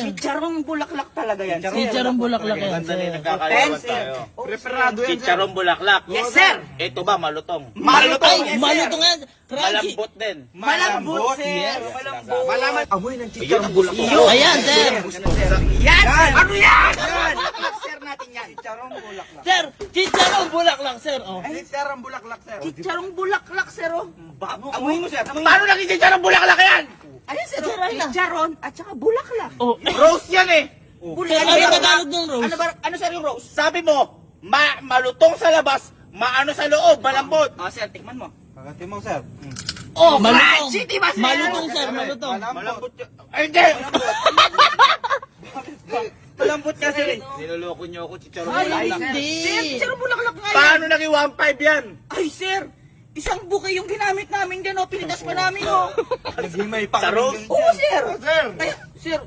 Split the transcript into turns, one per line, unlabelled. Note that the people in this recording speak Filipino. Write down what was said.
Chicharong bulaklak talaga yan, sir.
Chicharong bulaklak yan,
Ganda
sir.
rin, nagkakalawan tayo.
Preparado yan, sir.
Chicharong bulaklak.
Yes, sir.
Ito ba, malutong?
Malutong,
Ay,
yes, sir.
malutong yan. Crunchy.
Malambot din.
Malambot, sir.
Yes.
Malambot.
Malaman. Amoy ng
Ayun
chicharong
ang
bulaklak.
gusto ko.
Ayan, sir.
Yan, sir. Ano yan?
Yan.
Bulaklak, sir, natin yan.
Chicharong bulaklak.
Sir, chicharong bulaklak, sir. Oh.
Chicharong bulaklak, sir.
Chicharong bulaklak, sir, oh.
Amoy mo, sir. Amoy mo.
Paano naging chicharong bulaklak yan?
Ayun, sir,
Sir, ayun na.
chicharon at saka bulaklak.
Oh.
Rose yan eh.
Sir, ano Tagalog ng rose?
Ano sir yung rose? Sabi mo, malutong sa labas, maano sa loob, malambot.
Sir, tikman mo.
Kakati mo, sir.
Oh,
Malutong.
crunchy, diba, sir?
Malutong, sir, malutong.
Malambot yun. Ay, hindi!
Malambot ka, sir.
Niloloko niyo ako, chicharong
Ay,
bulaklak.
hindi.
Sir, chicharong bulaklak nga yan.
Paano naging 1.5 yan?
Ay, sir. Isang buke yung ginamit namin dyan, oh. Pinitas pa namin, oh.
Naging may
Sa rose?
Oo, sir.
Sir.
Ay, sir,